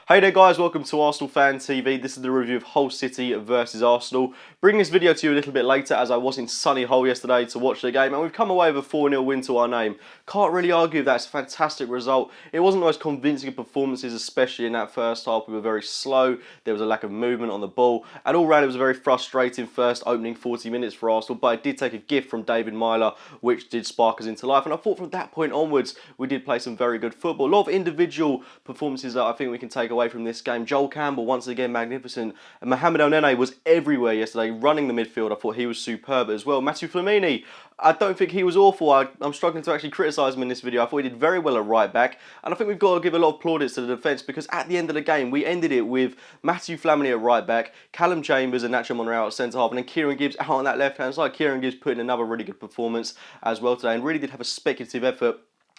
Hey there guys, welcome to Arsenal Fan TV. This is the review of Hull City versus Arsenal. Bringing this video to you a little bit later as I was in sunny Hull yesterday to watch the game, and we've come away with a 4-0 win to our name. Can't really argue that's a fantastic result. It wasn't the most convincing of performances, especially in that first half. We were very slow, there was a lack of movement on the ball, and all round it was a very frustrating first opening 40 minutes for Arsenal, but I did take a gift from David Myler, which did spark us into life, and I thought from that point onwards, we did play some very good football. A lot of individual performances that I think we can take away from this game. Joel Campbell, once again, magnificent. And Mohamed Elneny was everywhere yesterday, running the midfield. I thought he was superb as well. Matthew Flamini, I don't think he was awful. I'm struggling to actually criticise him in this video. I thought he did very well at right back. And I think we've got to give a lot of plaudits to the defence, because at the end of the game, we ended it with Matthew Flamini at right back, Callum Chambers and Nacho Monreal at centre half, and then Kieran Gibbs out on that left-hand side. Kieran Gibbs put in another really good performance as well today, and really did have a speculative effort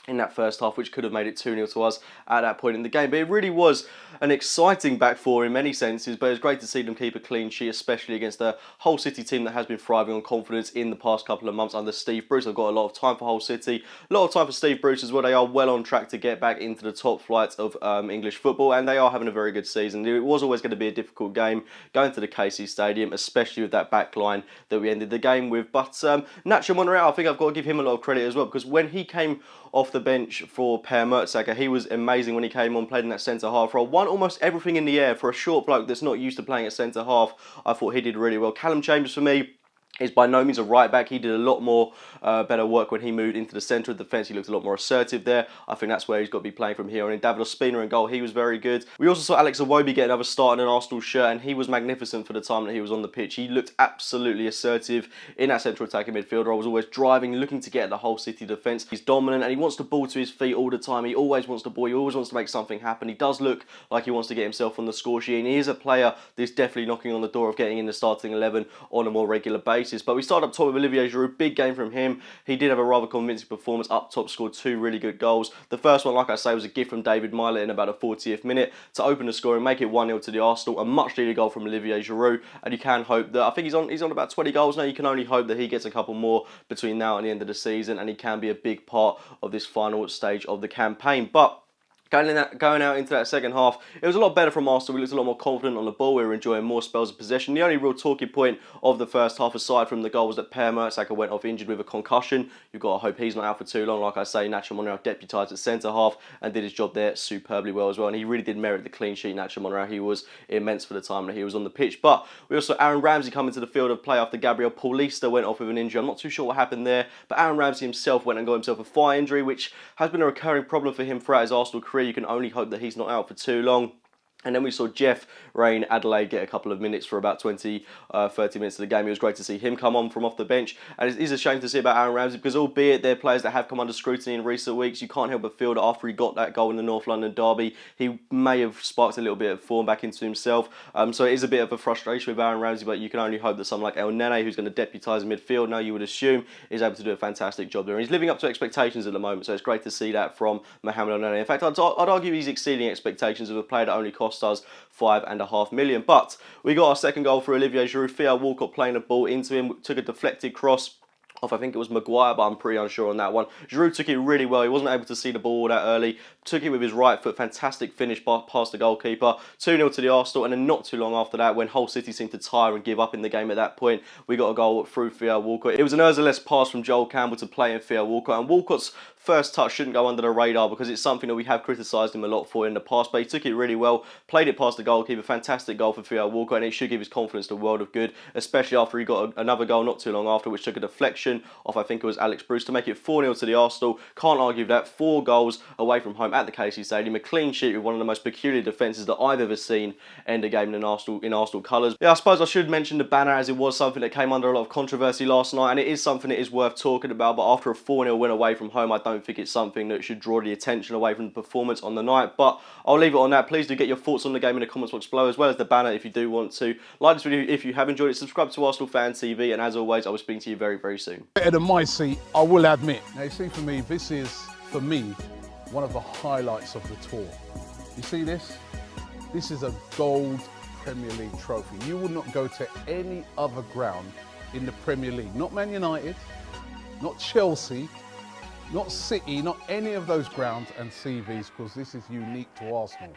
in that first half, which could have made it 2-0 to us at that point in the game. But it really was an exciting back four in many senses, but it was great to see them keep a clean sheet, especially against the Hull City team that has been thriving on confidence in the past couple of months under Steve Bruce. I've got a lot of time for Hull City, a lot of time for Steve Bruce as well. They are well on track to get back into the top flight of English football, and they are having a very good season. It was always going to be a difficult game going to the KC Stadium, especially with that back line that we ended the game with. But Nacho Monreal, I think I've got to give him a lot of credit as well, because when he came off the bench for Per Mertesacker, he was amazing when he came on, played in that centre half role, won almost everything in the air for a short bloke that's not used to playing at centre half. I thought he did really well. Callum Chambers, for me, is by no means a right back. He did a lot more better work when he moved into the centre of the defence. He looked a lot more assertive there. I think that's where he's got to be playing from here on in. David Ospina in goal, he was very good. We also saw Alex Iwobi get another start in an Arsenal shirt, and he was magnificent for the time that he was on the pitch. He looked absolutely assertive in that central attacking midfielder. I was always driving, looking to get at the whole City defence. He's dominant and he wants the ball to his feet all the time. He always wants the ball. He always wants to make something happen. He does look like he wants to get himself on the score sheet, and he is a player that's definitely knocking on the door of getting in the starting 11 on a more regular basis. But we started up top with Olivier Giroud, big game from him. He did have a rather convincing performance up top, scored 2 really good goals. The first one, like I say, was a gift from David Myler in about the 40th minute to open the score and make it 1-0 to the Arsenal. A much needed goal from Olivier Giroud, and you can hope that, I think he's on about 20 goals now. You can only hope that he gets a couple more between now and the end of the season, and he can be a big part of this final stage of the campaign. But going out into that second half, it was a lot better from Arsenal. We looked a lot more confident on the ball. We were enjoying more spells of possession. The only real talking point of the first half, aside from the goal, was that Per Mertesacker went off injured with a concussion. You've got to hope he's not out for too long. Like I say, Nacho Monreal deputised at centre half and did his job there superbly well as well. And he really did merit the clean sheet, Nacho Monreal. He was immense for the time that he was on the pitch. But we also saw Aaron Ramsey come into the field of play after Gabriel Paulista went off with an injury. I'm not too sure what happened there, but Aaron Ramsey himself went and got himself a thigh injury, which has been a recurring problem for him throughout his Arsenal career. You can only hope that he's not out for too long. And then we saw Jeff Rain Adelaide get a couple of minutes for about 30 minutes of the game. It was great to see him come on from off the bench. And it is a shame to see about Aaron Ramsey, because albeit they're players that have come under scrutiny in recent weeks, you can't help but feel that after he got that goal in the North London derby, he may have sparked a little bit of form back into himself. So it is a bit of a frustration with Aaron Ramsey, but you can only hope that someone like Elneny, who's going to deputise in midfield now, you would assume, is able to do a fantastic job there. And he's living up to expectations at the moment, so it's great to see that from Mohamed Elneny. In fact, I'd argue he's exceeding expectations of a player that only cost us $5.5 million. But we got our second goal for Olivier Giroud. Theo Walcott playing the ball into him, took a deflected cross off, I think it was Maguire, but I'm pretty unsure on that one. Giroud took it really well. He wasn't able to see the ball that early. Took it with his right foot. Fantastic finish past the goalkeeper. 2-0 to the Arsenal, and then not too long after that, when Hull City seemed to tire and give up in the game at that point, we got a goal through Theo Walcott. It was an Urzuless pass from Joel Campbell to play in Theo Walcott, and Walcott's first touch shouldn't go under the radar, because it's something that we have criticised him a lot for in the past, but he took it really well, played it past the goalkeeper. Fantastic goal for Theo Walcott, and it should give his confidence the world of good, especially after he got another goal not too long after, which took a deflection off, I think it was Alex Bruce, to make it 4-0 to the Arsenal. Can't argue that. 4 goals away from home at the KC Stadium, a clean sheet with one of the most peculiar defences that I've ever seen end a game in Arsenal colours. Yeah, I suppose I should mention the banner, as it was something that came under a lot of controversy last night, and it is something that is worth talking about, but after a 4-0 win away from home, I don't think it's something that should draw the attention away from the performance on the night. But I'll leave it on that. Please do get your thoughts on the game in the comments box below, as well as the banner if you do want to. Like this video if you have enjoyed it, subscribe to Arsenal Fan TV, and as always, I will speak to you very, very soon. Better than my seat, I will admit. Now you see, for me, this is, for me, one of the highlights of the tour. You see this? This is a gold Premier League trophy. You will not go to any other ground in the Premier League. Not Man United, not Chelsea, not City, not any of those grounds and see these, because this is unique to Arsenal.